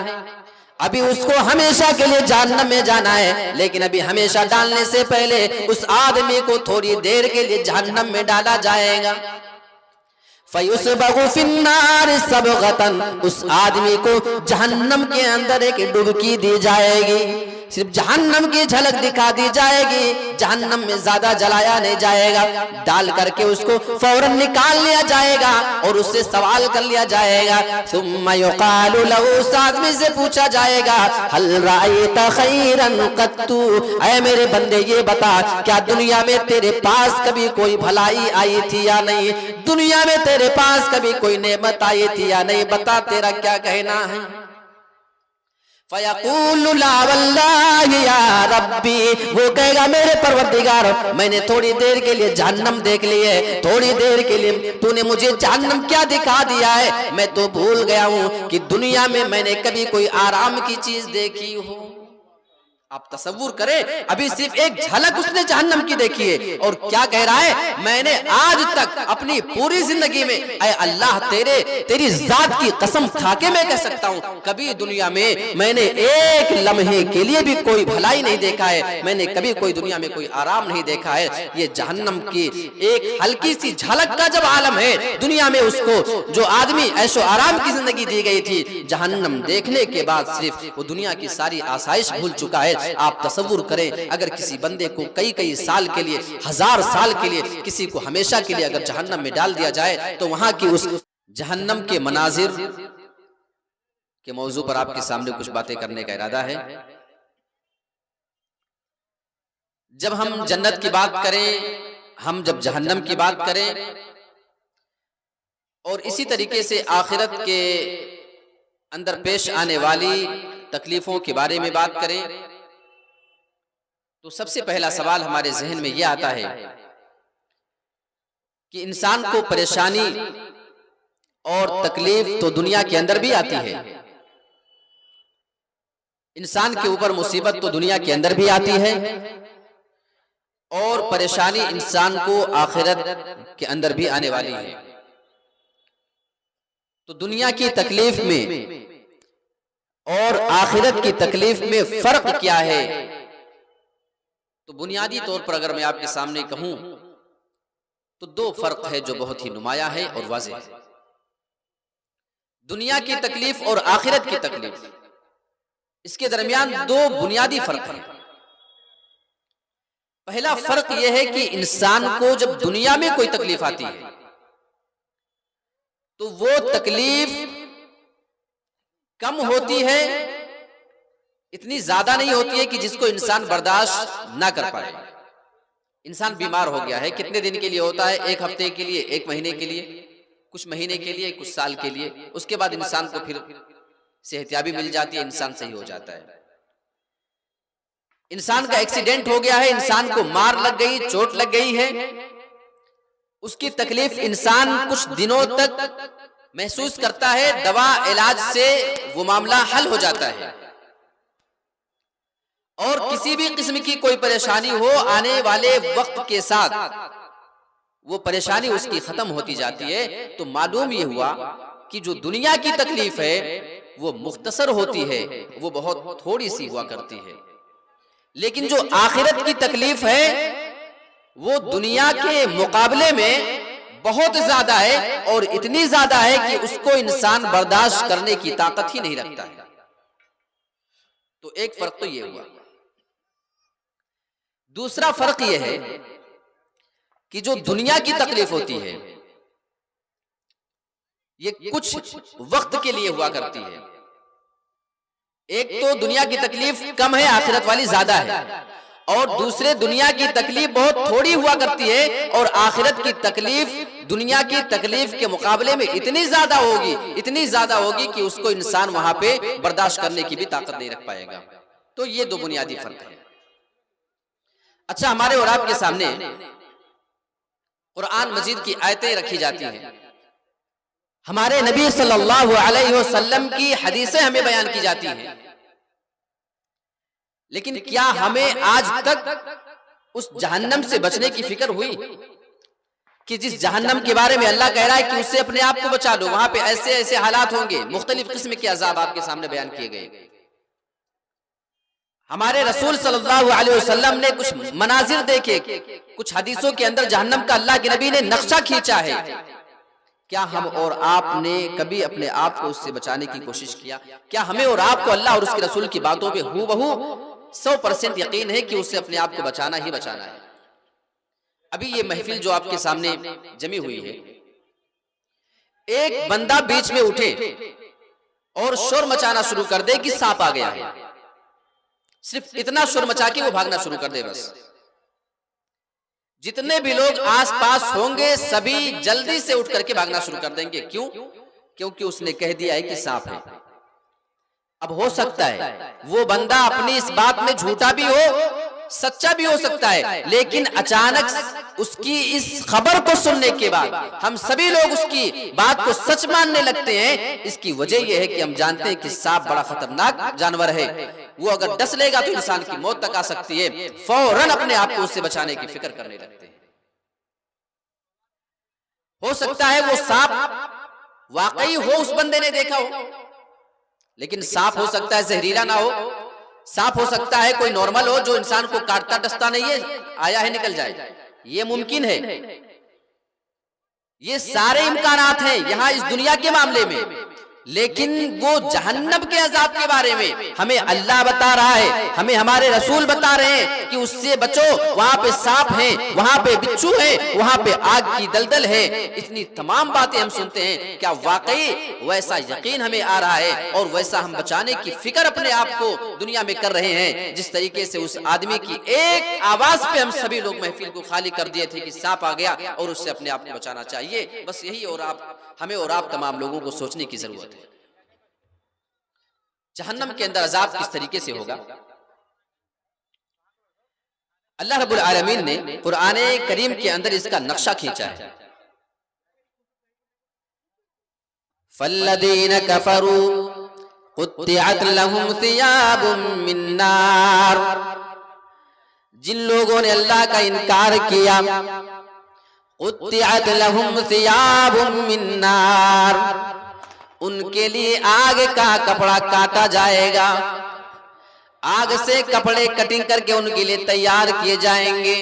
Speaker 1: ابھی اس کو ہمیشہ کے لیے جہنم میں جانا ہے، لیکن ابھی ہمیشہ ڈالنے سے پہلے اس آدمی کو تھوڑی دیر کے لیے جہنم میں ڈالا جائے گا. فَيُسْبَغُ فِي النَّارِ سَبْغَةً، اس آدمی کو جہنم کے اندر ایک ڈبکی دی جائے گی، صرف جہنم کی جھلک دکھا دی جائے گی، جہنم میں زیادہ جلایا نہیں جائے گا. ڈال کر کے اس کو فوراً نکال لیا جائے گا اور اس سے سوال کر لیا جائے گا. ثم يقال له، اس آدمی سے پوچھا جائے گا هل رأيت خيرا قط، اے میرے بندے یہ بتا کیا دنیا میں تیرے پاس کبھی کوئی بھلائی آئی تھی یا نہیں، دنیا میں تیرے پاس کبھی کوئی نعمت آئی تھی یا نہیں، بتا تیرا کیا کہنا ہے. فَيَقُولُ لَا وَاللَّهِ يَا رَبِّي، وہ کہے گا میرے پروردگار میں نے تھوڑی دیر کے لیے جہنم دیکھ لی ہے، تھوڑی دیر کے لیے تو نے مجھے جہنم کیا دکھا دیا ہے، میں تو بھول گیا ہوں کہ دنیا میں نے کبھی کوئی آرام کی چیز دیکھی ہو. آپ تصور کریں ابھی صرف ایک جھلک اس نے جہنم کی دیکھی ہے اور کیا کہہ رہا ہے، میں نے آج تک اپنی پوری زندگی میں اے اللہ تیری ذات کی قسم کھا کے میں کہہ سکتا ہوں کبھی دنیا میں نے ایک لمحے کے لیے بھی کوئی بھلائی نہیں دیکھا ہے، میں نے کبھی کوئی دنیا میں کوئی آرام نہیں دیکھا ہے. یہ جہنم کی ایک ہلکی سی جھلک کا جب عالم ہے، دنیا میں اس کو جو آدمی عیش و آرام کی زندگی دی گئی تھی، جہنم دیکھنے کے بعد صرف وہ دنیا کی ساری آسائش بھول چکا ہے. آپ تصور کریں اگر کسی بندے کو کئی سال کے لیے، 1000 سال کے لیے، کسی کو ہمیشہ کے لیے اگر جہنم میں ڈال دیا جائے تو وہاں کی اس جہنم کے مناظر کے موضوع پر آپ کے سامنے کچھ باتیں کرنے کا ارادہ ہے. جب ہم جنت کی بات کریں، ہم جب جہنم کی بات کریں اور اسی طریقے سے آخرت کے اندر پیش آنے والی تکلیفوں کے بارے میں بات کریں تو سب سے پہلا سوال ہمارے ذہن میں یہ آتا ہے کہ انسان کو پریشانی اور تکلیف تو دنیا کے اندر بھی آتی ہے، انسان کے اوپر مصیبت تو دنیا کے اندر بھی آتی ہے اور پریشانی انسان کو آخرت کے اندر بھی آنے والی ہے. تو دنیا کی تکلیف میں اور آخرت کی تکلیف میں فرق کیا ہے؟ تو بنیادی طور پر اگر میں آپ کے سامنے کہوں تو 2 فرق ہے جو بہت ہی نمایاں ہے اور واضح ہے. دنیا کی تکلیف اور آخرت کی تکلیف، اس کے درمیان 2 بنیادی فرق ہیں. پہلا فرق یہ ہے کہ انسان کو جب دنیا میں کوئی تکلیف آتی ہے تو وہ تکلیف کم ہوتی ہے، اتنی زیادہ نہیں ہوتی ہے کہ جس کو انسان برداشت نہ کر پائے. انسان بیمار ہو گیا ہے، کتنے دن کے لیے ہوتا ہے؟ 1 ہفتے کے لیے، 1 مہینے کے لیے، کچھ مہینے کے لیے، کچھ سال کے لیے، اس کے بعد انسان کو پھر صحتیابی مل جاتی ہے، انسان صحیح ہو جاتا ہے. انسان کا ایکسیڈنٹ ہو گیا ہے، انسان کو مار لگ گئی، چوٹ لگ گئی ہے، اس کی تکلیف انسان کچھ دنوں تک محسوس کرتا ہے، دوا علاج سے وہ معاملہ حل ہو جاتا ہے. اور کسی بھی قسم کی کوئی پریشانی ہو، آنے والے وقت کے ساتھ وہ پریشانی اس کی ختم ہوتی جاتی ہے. تو معلوم یہ ہوا کہ جو دنیا کی تکلیف ہے وہ مختصر ہوتی ہے، وہ بہت تھوڑی سی ہوا کرتی ہے، لیکن جو آخرت کی تکلیف ہے وہ دنیا کے مقابلے میں بہت زیادہ ہے اور اتنی زیادہ ہے کہ اس کو انسان برداشت کرنے کی طاقت ہی نہیں رکھتا ہے. تو ایک فرق تو یہ ہوا. دوسرا فرق یہ ہے کہ جو دنیا کی تکلیف ہوتی ہے یہ کچھ وقت کے لیے ہوا کرتی ہے. ایک تو دنیا کی تکلیف کم ہے، آخرت والی زیادہ ہے، اور دوسرے دنیا کی تکلیف بہت تھوڑی ہوا کرتی ہے اور آخرت کی تکلیف دنیا کی تکلیف کے مقابلے میں اتنی زیادہ ہوگی کہ اس کو انسان وہاں پہ برداشت کرنے کی بھی طاقت نہیں رکھ پائے گا. تو یہ دو بنیادی فرق ہے. اچھا، ہمارے اور آپ کے سامنے قرآن مجید کی آیتیں رکھی جاتی ہیں، ہمارے نبی صلی اللہ علیہ وسلم کی حدیثیں ہمیں بیان کی جاتی ہیں، لیکن کیا ہمیں آج تک اس جہنم سے بچنے کی فکر ہوئی کہ جس جہنم کے بارے میں اللہ کہہ رہا ہے کہ اس سے اپنے آپ کو بچا لو، وہاں پہ ایسے ایسے حالات ہوں گے، مختلف قسم کے عذاب آپ کے سامنے بیان کیے گئے. ہمارے رسول صلی اللہ علیہ وسلم نے کچھ مناظر دیکھے، کچھ حدیثوں کے اندر جہنم کا اللہ کے نبی نے نقشہ کھینچا ہے. کیا ہم اور آپ نے کبھی اپنے آپ کو اس سے بچانے کی کوشش کیا؟ کیا ہمیں اور آپ کو اللہ اور اس کے رسول کی باتوں پہ ہو بہو 100% یقین ہے کہ اس سے اپنے آپ کو بچانا ہی بچانا ہے؟ ابھی یہ محفل جو آپ کے سامنے جمی ہوئی ہے، ایک بندہ بیچ میں اٹھے اور شور مچانا شروع کر دے کہ سانپ آ گیا ہے، صرف اتنا شور مچا کے وہ بھاگنا شروع کر دے، بس جتنے بھی لوگ آس پاس ہوں گے سبھی جلدی سے اٹھ کر کے بھاگنا شروع کر دیں گے. کیوں؟ کیونکہ اس نے کہہ دیا ہے کہ سانپ ہے. اب ہو سکتا ہے وہ بندہ اپنی اس بات میں جھوٹا بھی ہو، سچا بھی ہو سکتا ہے، لیکن اچانک اس کی اس خبر کو سننے کے بعد ہم سبھی لوگ اس کی بات کو سچ ماننے لگتے ہیں. اس کی وجہ یہ ہے کہ ہم جانتے ہیں کہ سانپ بڑا خطرناک جانور ہے، وہ اگر ڈس لے گا تو انسان کی موت تک آ سکتی ہے. فوراً اپنے آپ کو اس سے بچانے کی فکر کرنے لگتے ہیں. ہو سکتا ہے وہ سانپ واقعی ہو، اس بندے نے دیکھا ہو، لیکن سانپ ہو سکتا ہے زہریلا نہ ہو، سانپ ہو سکتا ہے کوئی نارمل ہو جو انسان کو کاٹتا ڈستا نہیں ہے، آیا ہے نکل جائے، یہ ممکن ہے. یہ سارے امکانات ہیں یہاں اس دنیا کے معاملے میں، لیکن وہ جہنم کے عذاب کے بارے میں ہمیں اللہ بتا رہا ہے، ہمیں ہمارے رسول بتا رہے ہیں کہ اس سے بچو، وہاں پہ سانپ ہیں، وہاں پہ بچھو ہیں، وہاں پہ آگ کی دلدل ہے. اتنی تمام باتیں ہم سنتے ہیں، کیا واقعی ویسا یقین ہمیں آ رہا ہے اور ویسا ہم بچانے کی فکر اپنے آپ کو دنیا میں کر رہے ہیں جس طریقے سے اس آدمی کی ایک آواز پہ ہم سبھی لوگ محفل کو خالی کر دیے تھے کہ سانپ آ گیا اور اس سے اپنے آپ کو بچانا چاہیے. بس یہی اور آپ ہمیں اور آپ تمام لوگوں کو سوچنے کی ضرورت ہے. جہنم کے اندر عذاب کس طریقے سے ہوگا؟ اللہ رب العالمین نے قرآن کریم کے اندر اس کا نقشہ کھینچا ہے. فَالَّذِينَ كَفَرُوا قُطِّعَتْ لَهُمْ ثِيَابٌ مِّن نَّارٍ، جن لوگوں نے اللہ کا انکار کیا، قُطِّعَتْ لَهُمْ ثِيَابٌ مِّن نَّارٍ، ان کے لیے آگ کا کپڑا کاٹا جائے گا، آگ سے کپڑے کٹنگ کر کے ان کے لیے تیار کیے جائیں گے،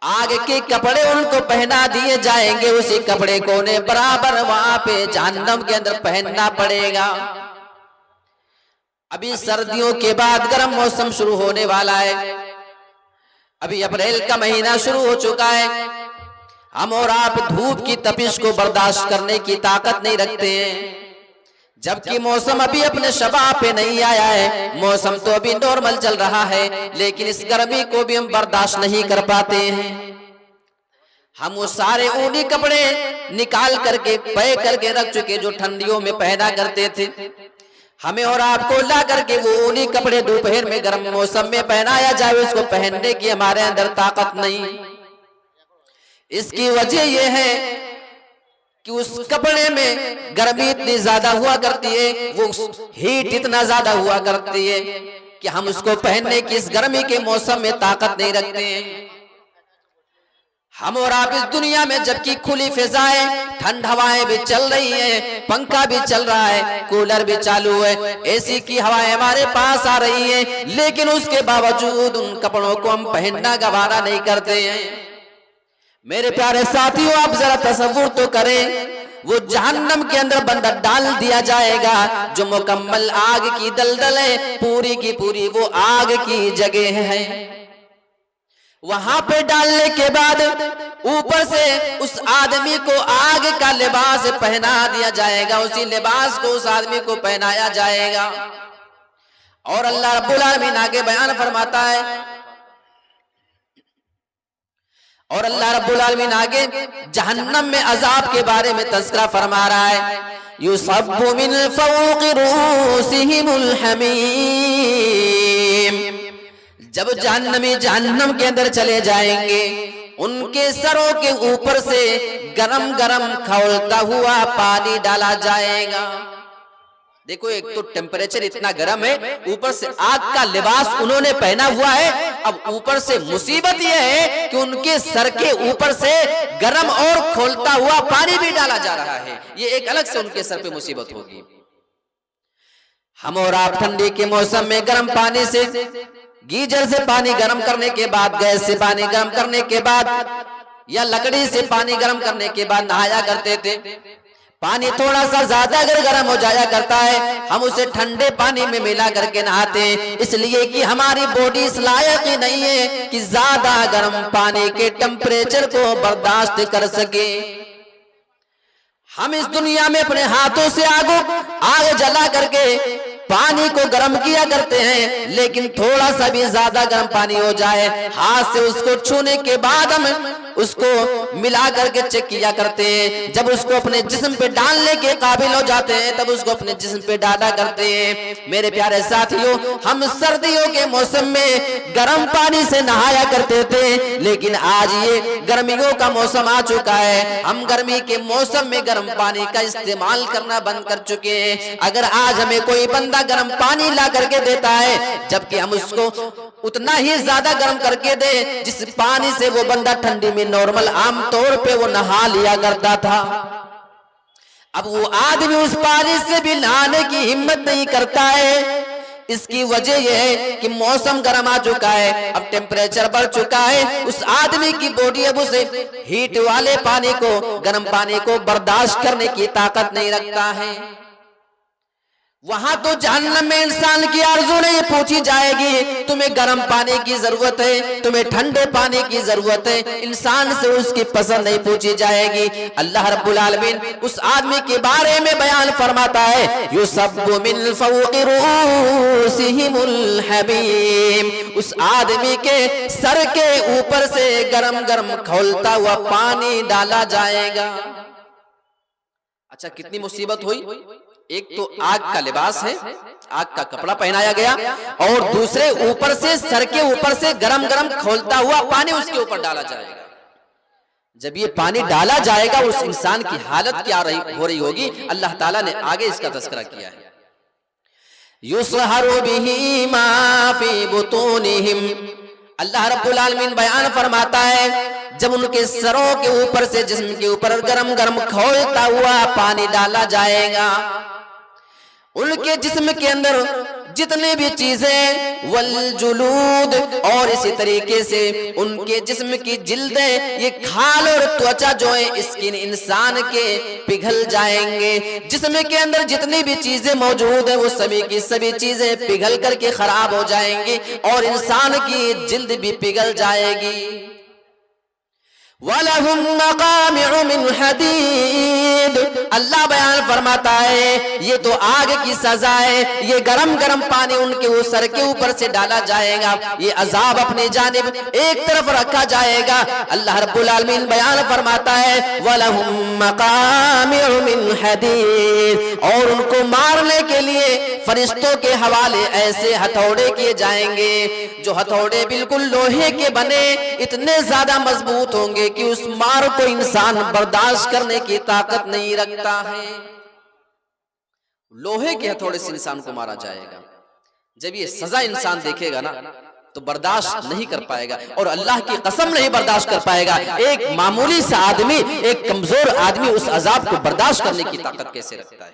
Speaker 1: آگ کے کپڑے ان کو پہنا دیے جائیں گے، اسی کپڑے کو انہیں برابر وہاں پہ جہنم کے اندر پہننا پڑے گا. ابھی سردیوں کے بعد گرم موسم شروع ہونے والا ہے، ابھی اپریل کا مہینہ شروع ہو چکا ہے، ہم اور آپ دھوپ کی تپش کو برداشت کرنے کی طاقت نہیں رکھتے ہیں، جبکہ موسم ابھی اپنے شباب پہ نہیں آیا ہے، موسم تو ابھی نارمل چل رہا ہے، لیکن اس گرمی کو بھی ہم برداشت نہیں کر پاتے ہیں. ہم وہ سارے اونی کپڑے نکال کر کے پے کر کے رکھ چکے جو ٹھنڈیوں میں پہنا کرتے تھے، ہمیں اور آپ کو لا کر کے وہ اونی کپڑے دوپہر میں گرم موسم میں پہنایا جائے، اس کو پہننے کی ہمارے اندر طاقت نہیں. اس کی وجہ یہ ہے کہ اس کپڑے میں گرمی اتنی زیادہ ہوا کرتی ہے، وہ ہیٹ اتنا زیادہ ہوا کرتی ہے کہ ہم اس کو پہننے کی اس گرمی کے موسم میں طاقت نہیں رکھتے ہیں. ہم اور آپ اس دنیا میں جبکہ کھلی فضائیں، ٹھنڈ ہوائیں بھی چل رہی ہیں، پنکھا بھی چل رہا ہے، کولر بھی چالو ہے، اے سی کی ہوائیں ہمارے پاس آ رہی ہیں، لیکن اس کے باوجود ان کپڑوں کو ہم پہننا گوارا نہیں کرتے ہیں. میرے پیارے ساتھیوں، آپ ذرا تصور تو کریں، وہ جہنم کے اندر بندہ ڈال دیا جائے گا جو مکمل آگ کی دلدل ہے، پوری کی پوری وہ آگ کی جگہ ہے. وہاں پہ ڈالنے کے بعد اوپر سے اس آدمی کو آگ کا لباس پہنا دیا جائے گا، اسی لباس کو اس آدمی کو پہنایا جائے گا۔ اور اللہ رب العالمین آگے بیان فرماتا ہے، اور اللہ رب العالمین آگے جہنم میں عذاب کے بارے میں تذکرہ فرما رہا ہے، یُصَبُّ مِن فَوْقِ رُؤُوسِهِمُ الْحَمِيمُ، جب جہنمی جہنم کے اندر چلے جائیں گے ان کے سروں کے اوپر سے گرم گرم کھولتا ہوا پانی ڈالا جائے گا۔ دیکھو ایک تو ٹیمپریچر اتنا گرم ہے، اوپر سے آگ کا لباس انہوں نے پہنا ہوا ہے، اب اوپر سے مصیبت یہ ہے کہ ان کے سر کے اوپر سے گرم اور کھولتا ہوا پانی بھی ڈالا جا رہا ہے، یہ ایک الگ سے ان کے سر پہ مصیبت ہوگی۔ ہم اور آپ ٹھنڈی کے موسم میں گرم پانی سے، گیجر سے پانی گرم کرنے کے بعد، گیس سے پانی گرم کرنے کے بعد یا لکڑی سے پانی گرم کرنے کے بعد نہایا کرتے تھے۔ پانی تھوڑا سا زیادہ اگر گرم ہو جایا کرتا ہے ہم اسے ٹھنڈے پانی میں ملا کر کے نہاتے ہیں، اس لیے کہ ہماری باڈی اس لائق ہی نہیں ہے کہ زیادہ گرم پانی کے ٹیمپریچر کو برداشت کر سکے۔ ہم اس دنیا میں اپنے ہاتھوں سے آگ جلا کر کے پانی کو گرم کیا کرتے ہیں، لیکن تھوڑا سا بھی زیادہ گرم پانی ہو جائے ہاتھ سے اس کو چھونے کے بعد ہم اس کو ملا کر کے چیک کیا کرتے ہیں، جب اس کو اپنے جسم پہ ڈالنے کے قابل ہو جاتے ہیں تب اس کو اپنے جسم پہ ڈالا کرتے ہیں۔ میرے پیارے ساتھیوں، ہم سردیوں کے موسم میں گرم پانی سے نہایا کرتے تھے، لیکن آج یہ گرمیوں کا موسم آ چکا ہے، ہم گرمی کے موسم میں گرم پانی کا استعمال کرنا بند کر چکے ہیں۔ اگر آج ہمیں کوئی بندہ گرم پانی لا کر کے دیتا ہے جبکہ ہم اس کو اتنا ہی زیادہ گرم کر کے دیں جس پانی سے وہ بندہ ٹھنڈی میں نارمل عام طور پہ وہ نہا لیا کرتا تھا، اب وہ آدمی اس پانی سے بھی نہانے کی ہمت نہیں کرتا ہے۔ اس کی وجہ یہ ہے کہ موسم گرم آ چکا ہے، اب ٹیمپریچر بڑھ چکا ہے، اس آدمی کی باڈی اب اسے ہیٹ والے پانی کو، گرم پانی کو برداشت کرنے کی طاقت نہیں رکھتا ہے۔ وہاں تو جہنم میں انسان کی آرزو نہیں پوچھی جائے گی تمہیں گرم پانی کی ضرورت ہے، تمہیں ٹھنڈے پانی کی ضرورت ہے، انسان سے اس کی پسند نہیں پوچھی جائے گی۔ اللہ رب العالمین اس آدمی کے بارے میں بیان فرماتا ہے، یُصَبُّ مِن فَوْقِ رُؤُوسِهِمُ الْحَمِيمُ، اس آدمی کے سر کے اوپر سے گرم گرم کھولتا ہوا پانی ڈالا جائے گا۔ اچھا کتنی مصیبت ہوئی، ایک تو آگ کا لباس ہے، آگ کا کپڑا پہنایا گیا، اور دوسرے اوپر سے سر کے اوپر سے گرم گرم کھولتا ہوا پانی اس کے اوپر ڈالا جائے گا۔ جب یہ پانی ڈالا جائے گا اس انسان کی حالت کیا ہو رہی ہوگی، اللہ تعالیٰ نے آگے اس کا تذکرہ کیا ہے، یُصْہَرُ بِهِ مَا فِي بُطُونِهِمْ، اللہ رب العالمین بیان فرماتا ہے جب ان کے سروں کے اوپر سے جسم کے اوپر گرم گرم کھولتا ہوا پانی ڈالا جائے گا، ان کے جسم کے اندر جتنے بھی چیزیں والجلود، اور اسی طریقے سے ان کے جسم کی جلدیں، یہ کھال اور توچا جو ہے اسکن انسان کے پگھل جائیں گے، جسم کے اندر جتنی بھی چیزیں موجود ہیں وہ سبھی کی سبھی چیزیں پگھل کر کے خراب ہو جائیں گی اور انسان کی جلد بھی پگھل جائے گی۔ وَلَهُمْ مَقَامِعُ مِنْ حَدِيدٍ، اللہ بیان فرماتا ہے یہ تو آگ کی سزا ہے، یہ گرم گرم پانی ان کے سر کے اوپر سے ڈالا جائے گا، یہ عذاب اپنی جانب ایک طرف رکھا جائے گا۔ اللہ رب العالمین بیان فرماتا ہے وَلَهُمْ مَقَامِعُ مِنْ حَدِيدٍ، اور ان کو مارنے کے لیے فرشتوں کے حوالے ایسے ہتھوڑے کیے جائیں گے جو ہتھوڑے بالکل لوہے کے بنے اتنے زیادہ مضبوط ہوں گے کہ اس مار کو انسان برداشت کرنے کی طاقت نہیں رکھتا ہے۔ لوہے کے ہتھوڑے سے انسان کو مارا جائے گا، جب یہ سزا انسان دیکھے گا نا تو برداشت نہیں کر پائے گا، اور اللہ کی قسم نہیں برداشت کر پائے گا۔ ایک معمولی سا آدمی، ایک کمزور آدمی اس عذاب کو برداشت کرنے کی طاقت کیسے رکھتا ہے؟